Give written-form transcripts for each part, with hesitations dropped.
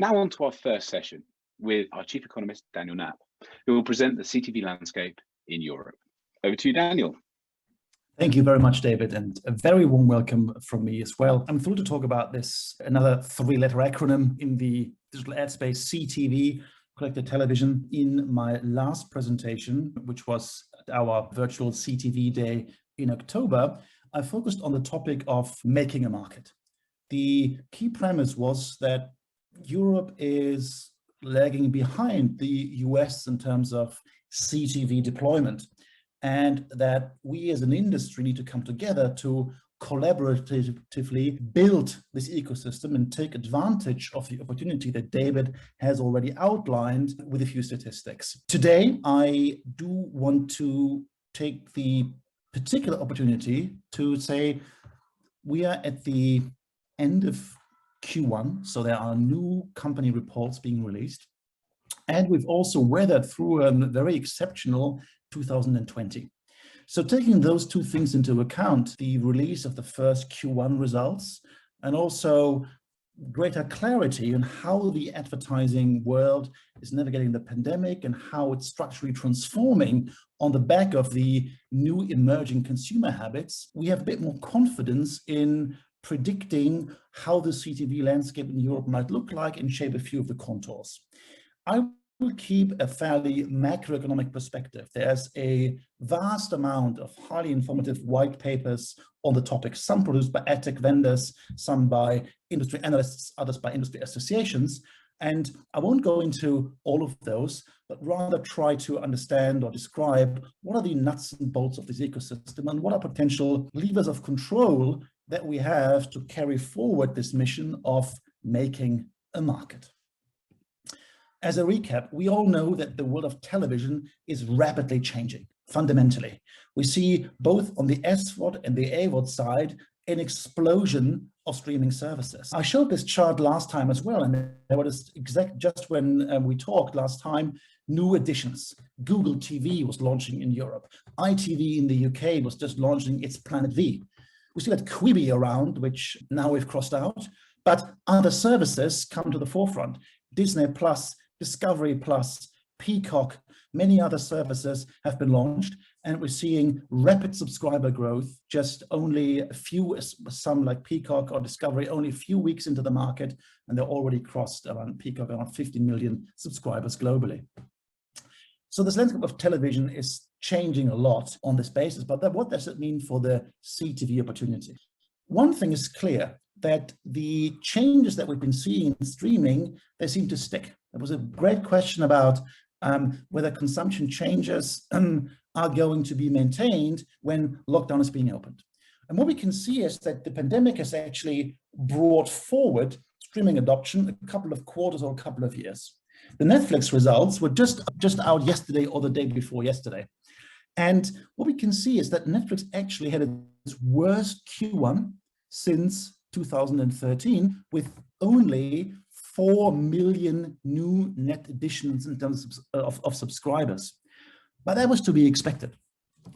Now on to our first session with our Chief Economist, Daniel Knapp, who will present the CTV landscape in Europe. Over to you, Daniel. Thank you very much, David, and a very warm welcome from me as well. I'm thrilled to talk about this, another three-letter acronym in the digital ad space, CTV, connected television. In my last presentation, which was at our virtual CTV day in October, I focused on the topic of making a market. The key premise was that Europe is lagging behind the US in terms of CTV deployment, and that we as an industry need to come together to collaboratively build this ecosystem and take advantage of the opportunity that David has already outlined with a few statistics. Today, I do want to take the particular opportunity to say we are at the end of Q1, so there are new company reports being released, and we've also weathered through a very exceptional 2020. So taking those two things into account, the release of the first Q1 results, and also greater clarity on how the advertising world is navigating the pandemic and how it's structurally transforming on the back of the new emerging consumer habits, we have a bit more confidence in predicting how the CTV landscape in Europe might look like and shape a few of the contours. I will keep a fairly macroeconomic perspective. There's a vast amount of highly informative white papers on the topic, some produced by ad tech vendors, some by industry analysts, others by industry associations. And I won't go into all of those, but rather try to understand or describe what are the nuts and bolts of this ecosystem and what are potential levers of control that we have to carry forward this mission of making a market. As a recap, we all know that the world of television is rapidly changing, fundamentally. We see both on the SVOD and the AVOD side an explosion of streaming services. I showed this chart last time as well, and there was just when we talked last time, new additions. Google TV was launching in Europe. ITV in the UK was just launching its Planet V. We still had Quibi around, which now we've crossed out, but other services come to the forefront. Disney Plus, Discovery Plus, Peacock, many other services have been launched, and we're seeing rapid subscriber growth, just only a few, some like Peacock or Discovery, only a few weeks into the market, and they're already crossed around Peacock, around 15 million subscribers globally. So this landscape of television is changing a lot on this basis, but what does it mean for the CTV opportunity? One thing is clear, that the changes that we've been seeing in streaming, they seem to stick. There was a great question about whether consumption changes are going to be maintained when lockdown is being opened. And what we can see is that the pandemic has actually brought forward streaming adoption a couple of quarters or a couple of years. The Netflix results were just out yesterday or the day before yesterday. And what we can see is that Netflix actually had its worst Q1 since 2013, with only 4 million new net additions in terms of subscribers. But that was to be expected.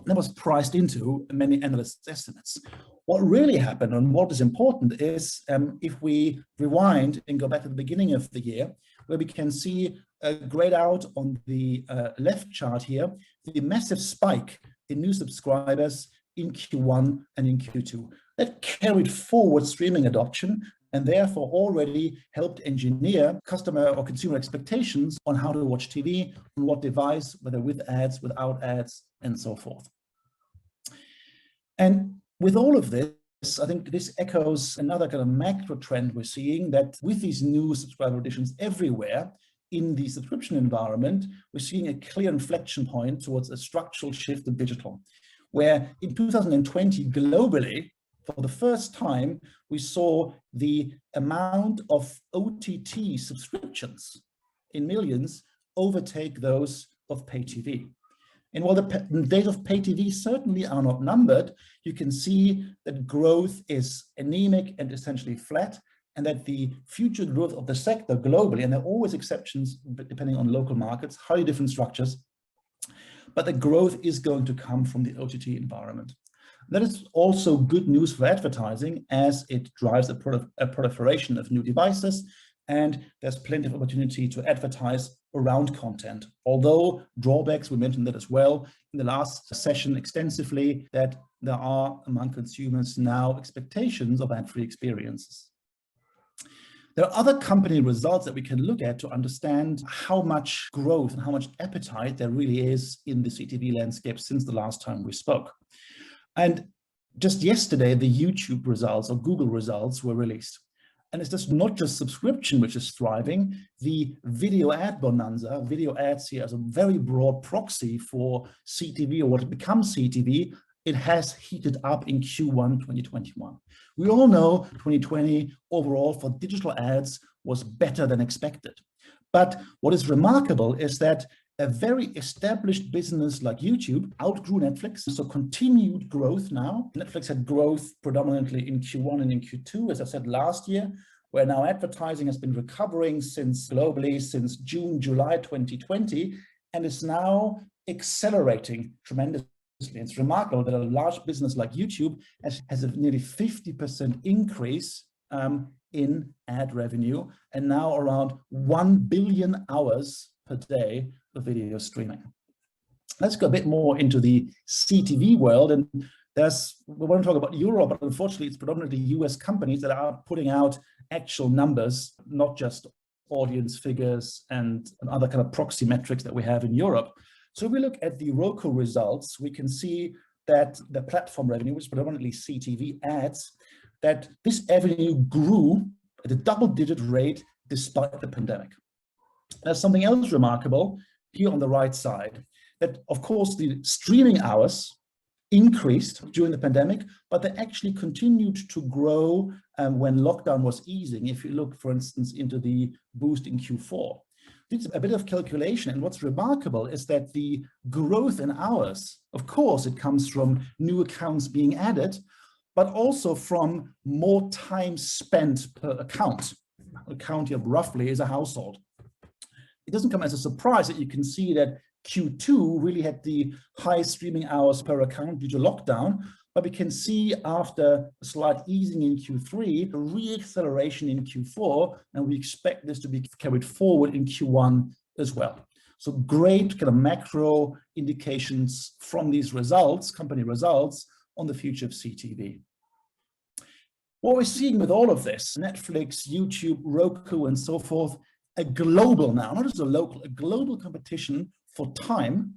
That was priced into many analysts' estimates. What really happened and what is important is if we rewind and go back to the beginning of the year, where we can see grayed out on the left chart here, the massive spike in new subscribers in Q1 and in Q2. That carried forward streaming adoption and therefore already helped engineer customer or consumer expectations on how to watch TV, on what device, whether with ads, without ads, and so forth. And with all of this, I think this echoes another kind of macro trend we're seeing, that with these new subscriber additions everywhere in the subscription environment, we're seeing a clear inflection point towards a structural shift in digital, where in 2020 globally, for the first time, we saw the amount of OTT subscriptions in millions overtake those of pay TV. And while the days of pay TV certainly are not numbered, you can see that growth is anemic and essentially flat, and that the future growth of the sector globally, and there are always exceptions depending on local markets, highly different structures, but the growth is going to come from the OTT environment. That is also good news for advertising, as it drives a proliferation of new devices, and there's plenty of opportunity to advertise around content. Although drawbacks, we mentioned that as well in the last session extensively, that there are among consumers now expectations of ad-free experiences. There are other company results that we can look at to understand how much growth and how much appetite there really is in the CTV landscape since the last time we spoke. And just yesterday, the YouTube results or Google results were released. And it's just not just subscription which is thriving. The video ad bonanza, video ads here as a very broad proxy for CTV or what becomes CTV, it has heated up in Q1 2021. We all know 2020 overall for digital ads was better than expected. But what is remarkable is that a very established business like YouTube outgrew Netflix, so continued growth now. Netflix had growth predominantly in Q1 and in Q2, as I said last year, where now advertising has been recovering globally since June, July 2020, and is now accelerating tremendously. It's remarkable that a large business like YouTube has a nearly 50% increase in ad revenue, and now around 1 billion hours per day of video streaming. Let's go a bit more into the CTV world, and we want to talk about Europe, but unfortunately it's predominantly US companies that are putting out actual numbers, not just audience figures and other kind of proxy metrics that we have in Europe. So if we look at the Roku results, we can see that the platform revenue, which is predominantly CTV ads, that this revenue grew at a double-digit rate despite the pandemic. There's something else remarkable here on the right side, that of course the streaming hours increased during the pandemic, but they actually continued to grow when lockdown was easing. If you look, for instance, into the boost in Q4. It's a bit of calculation, and what's remarkable is that the growth in hours, of course, it comes from new accounts being added, but also from more time spent per account. Account here roughly is a household. It doesn't come as a surprise that you can see that Q2 really had the high streaming hours per account due to lockdown, but we can see after a slight easing in Q3, a re-acceleration in Q4, and we expect this to be carried forward in Q1 as well. So great kind of macro indications from these results, company results, on the future of CTV. What we're seeing with all of this, Netflix, YouTube, Roku, and so forth, a global now, not just a local, a global competition for time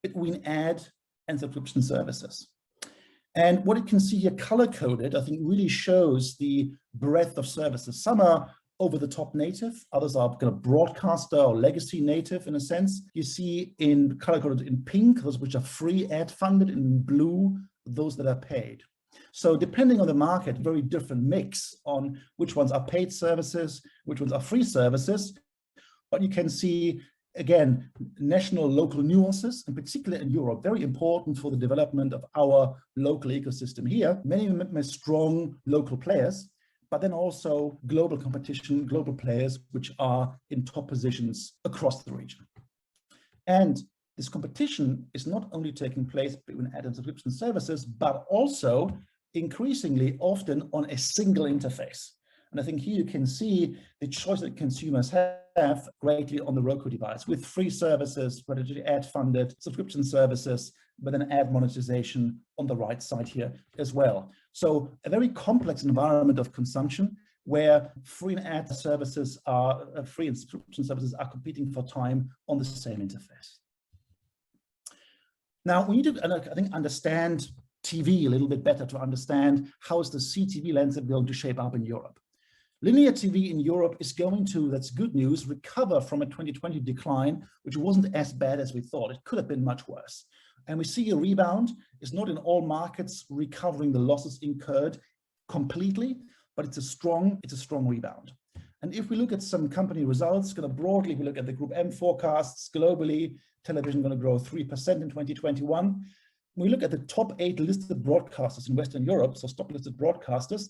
between ad and subscription services. And what you can see here color-coded, I think really shows the breadth of services. Some are over-the-top native, others are kind of broadcaster or legacy native in a sense. You see in color-coded in pink, those which are free ad funded, in blue, those that are paid. So depending on the market, very different mix on which ones are paid services, which ones are free services. But you can see, again, national, local nuances, and particularly in Europe, very important for the development of our local ecosystem here. Many strong local players, but then also global competition, global players, which are in top positions across the region. And this competition is not only taking place between ad and subscription services, but also increasingly often on a single interface. And I think here you can see the choice that consumers have greatly on the Roku device with free services, relatively ad-funded subscription services, but then ad monetization on the right side here as well. So a very complex environment of consumption where free and ad services are, free and subscription services are competing for time on the same interface. Now we need to, I think, understand TV a little bit better to understand how is the CTV landscape going to shape up in Europe. Linear TV in Europe is going to, that's good news, recover from a 2020 decline, which wasn't as bad as we thought. It could have been much worse. And we see a rebound. It's not in all markets recovering the losses incurred completely, but it's a strong rebound. And if we look at some company results, kind of broadly, we look at the GroupM forecasts globally, television going to grow 3% in 2021. When we look at the top 8 listed broadcasters in Western Europe, so stock listed broadcasters,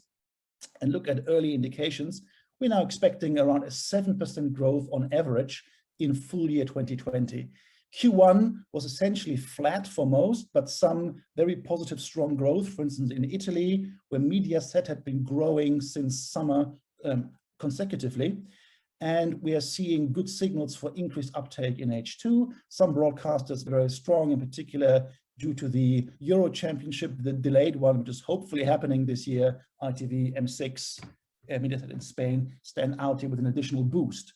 and look at early indications, we're now expecting around a 7% growth on average in full year 2020. Q1 was essentially flat for most, but some very positive, strong growth. For instance, in Italy, where Mediaset had been growing since summer consecutively. And we are seeing good signals for increased uptake in H2. Some broadcasters very strong, in particular due to the Euro Championship, the delayed one, which is hopefully happening this year. ITV, M6, Mediaset in Spain stand out here with an additional boost.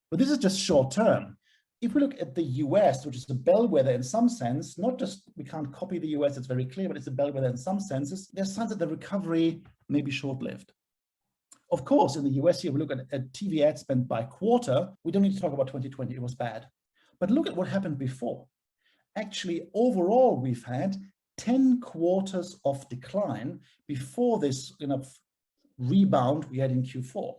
But this is just short term. If we look at the US, which is a bellwether in some sense, not just we can't copy the US, it's very clear, but it's a bellwether in some senses, there's signs that the recovery may be short-lived. Of course, in the US here, we look at TV ad spend by quarter. We don't need to talk about 2020, it was bad. But look at what happened before. Actually, overall, we've had 10 quarters of decline before this rebound we had in Q4.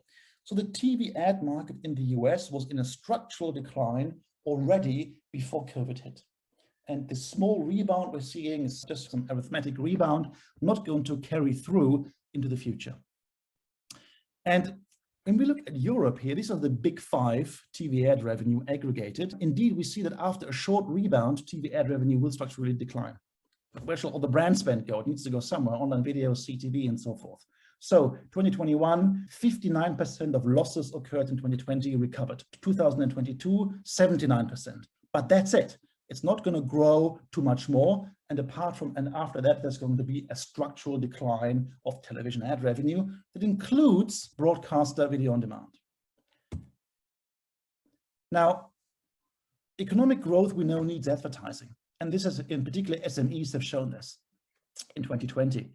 So the TV ad market in the US was in a structural decline already before COVID hit. And the small rebound we're seeing is just some arithmetic rebound, not going to carry through into the future. And when we look at Europe here, these are the big 5 TV ad revenue aggregated. Indeed, we see that after a short rebound, TV ad revenue will structurally decline. Where shall all the brand spend go? It needs to go somewhere, online video, CTV, and so forth. So 2021, 59% of losses occurred in 2020, recovered. 2022, 79%. But that's it. It's not going to grow too much more. And apart from, and after that, there's going to be a structural decline of television ad revenue that includes broadcaster video on demand. Now, economic growth we know needs advertising. And this is in particular SMEs have shown this in 2020.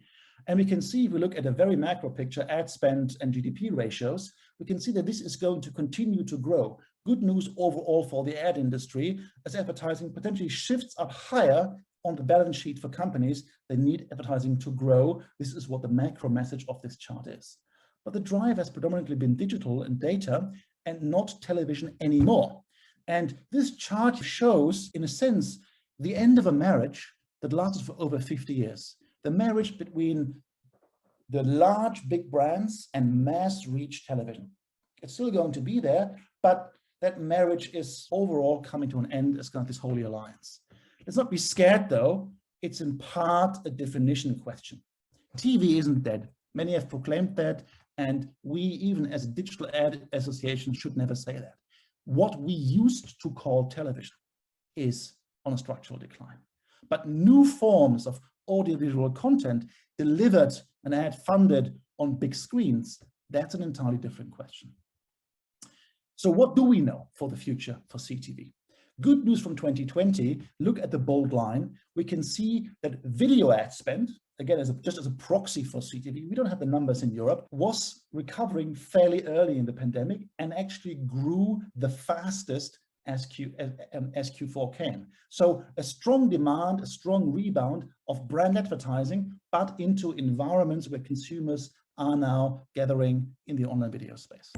And we can see if we look at a very macro picture, ad spend and GDP ratios, we can see that this is going to continue to grow. Good news overall for the ad industry as advertising potentially shifts up higher on the balance sheet for companies. They need advertising to grow. This is what the macro message of this chart is. But the drive has predominantly been digital and data and not television anymore. And this chart shows, in a sense, the end of a marriage that lasted for over 50 years. The marriage between the large big brands and mass reach television. It's still going to be there, but that marriage is overall coming to an end as kind of this holy alliance. Let's not be scared though, it's in part a definition question. TV isn't dead. Many have proclaimed that, and we, even as a digital ad association, should never say that. What we used to call television is on a structural decline. But new forms of audiovisual content delivered and ad funded on big screens, that's an entirely different question. So what do we know for the future for CTV? Good news from 2020, look at the bold line. We can see that video ad spend, again, just as a proxy for CTV, we don't have the numbers in Europe, was recovering fairly early in the pandemic and actually grew the fastest as Q4 came. So a strong demand, a strong rebound of brand advertising, but into environments where consumers are now gathering in the online video space.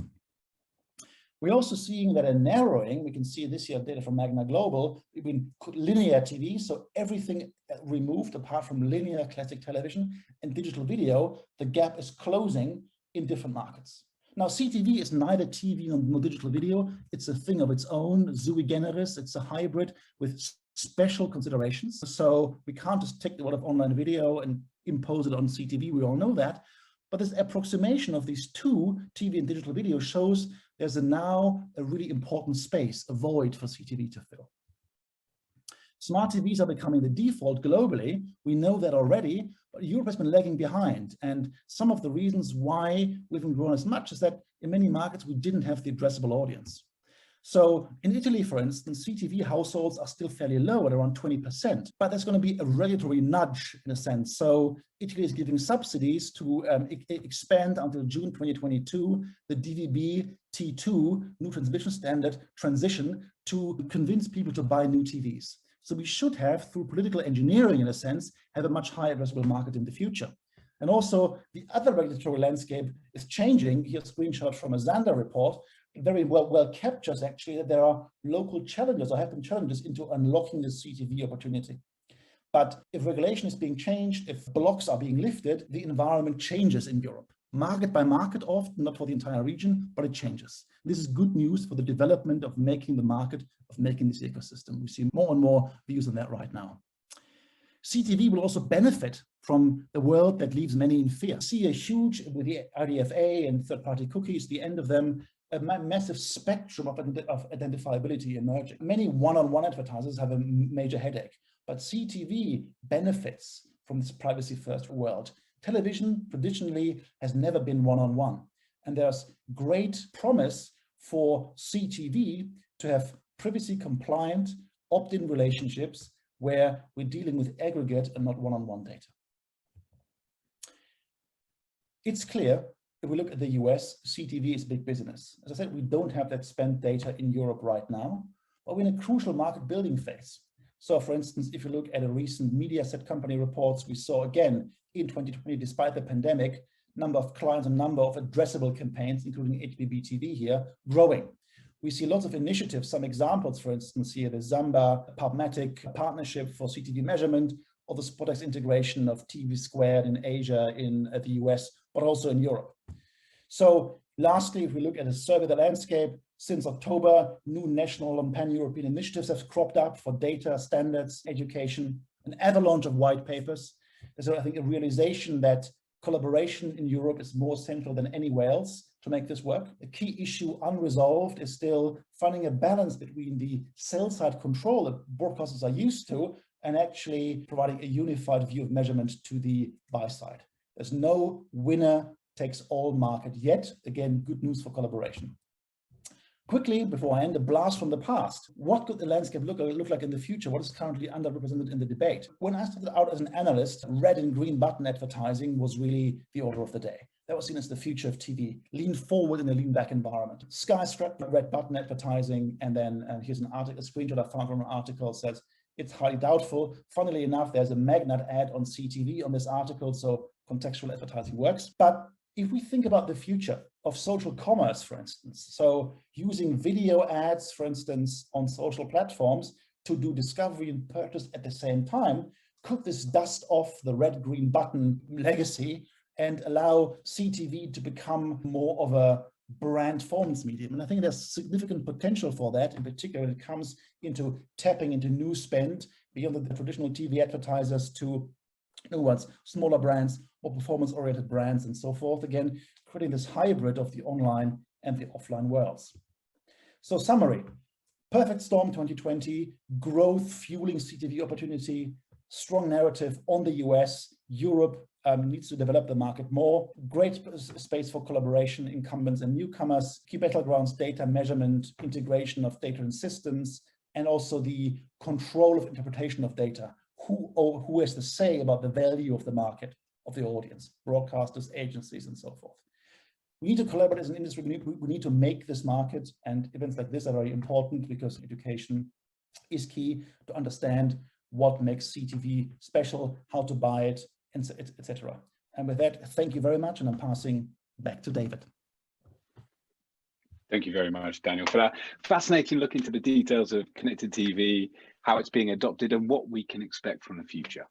We're also seeing that a narrowing, we can see this year data from Magna Global, between linear TV, so everything removed apart from linear classic television and digital video, the gap is closing in different markets. Now, CTV is neither TV nor digital video. It's a thing of its own, sui generis. It's a hybrid with special considerations. So we can't just take the word of online video and impose it on CTV. We all know that. But this approximation of these two, TV and digital video, shows there's now a really important space, a void for CTV to fill. Smart TVs are becoming the default globally. We know that already, but Europe has been lagging behind. And some of the reasons why we haven't grown as much is that in many markets, we didn't have the addressable audience. So in Italy, for instance, CTV households are still fairly low at around 20%, but there's going to be a regulatory nudge in a sense. So Italy is giving subsidies to expand until June 2022, the DVB T2 new transmission standard transition to convince people to buy new TVs. So we should have, through political engineering in a sense, have a much higher addressable market in the future. And also the other regulatory landscape is changing. Here's a screenshot from a Xander report. It very well captures actually that there are local challenges or have been challenges into unlocking the CTV opportunity. But if regulation is being changed, if blocks are being lifted, the environment changes in Europe. Market by market often, not for the entire region, but it changes. This is good news for the development of making the market, of making this ecosystem. We see more and more views on that right now. CTV will also benefit from the world that leaves many in fear. See a huge, with the IDFA and third-party cookies, the end of them, a massive spectrum of identifiability emerging. Many one-on-one advertisers have a major headache, but CTV benefits from this privacy-first world. Television traditionally has never been one-on-one, and there's great promise for CTV to have privacy-compliant opt-in relationships where we're dealing with aggregate and not one-on-one data. It's clear, if we look at the US, CTV is big business. As I said, we don't have that spend data in Europe right now, but we're in a crucial market building phase. So for instance, if you look at a recent media set company reports, we saw again in 2020, despite the pandemic, number of clients and number of addressable campaigns, including IAB TV here, growing. We see lots of initiatives, some examples, for instance, here, the Zamba PubMatic partnership for CTV measurement, or the SpotX integration of TV Squared in Asia, in the US, but also in Europe. So lastly, if we look at a survey of the landscape, since October, new national and pan-European initiatives have cropped up for data, standards, education, an avalanche of white papers. There's, I think, a realization that collaboration in Europe is more central than anywhere else to make this work. A key issue unresolved is still finding a balance between the sell-side control that broadcasters are used to and actually providing a unified view of measurement to the buy side. There's no winner takes all market yet. Again, good news for collaboration. Quickly, before I end, a blast from the past. What could the landscape look like in the future? What is currently underrepresented in the debate? When I started out as an analyst, red and green button advertising was really the order of the day. That was seen as the future of TV. Lean forward in a lean back environment. Skyscraper red button advertising, and then here's an article, a screenshot I found from an article says, it's highly doubtful. Funnily enough, there's a Magnite ad on CTV on this article, so contextual advertising works. But if we think about the future of social commerce, for instance, so using video ads, for instance, on social platforms to do discovery and purchase at the same time, could this dust off the red-green button legacy and allow CTV to become more of a brand performance medium? And I think there's significant potential for that, in particular when it comes into tapping into new spend beyond the traditional TV advertisers to new ones, smaller brands or performance-oriented brands and so forth. Again, creating this hybrid of the online and the offline worlds. So summary, perfect storm 2020, growth fueling CTV opportunity, strong narrative on the US, Europe needs to develop the market more, great space for collaboration, incumbents and newcomers, key battlegrounds, data measurement, integration of data and systems, and also the control of interpretation of data. Who has the say about the value of the market, of the audience, broadcasters, agencies, and so forth. We need to collaborate as an industry. We need to make this market, and events like this are very important because education is key to understand what makes CTV special, how to buy it, etc. And with that, thank you very much, and I'm passing back to David. Thank you very much, Daniel, for that fascinating look into the details of connected TV, how it's being adopted, and what we can expect from the future.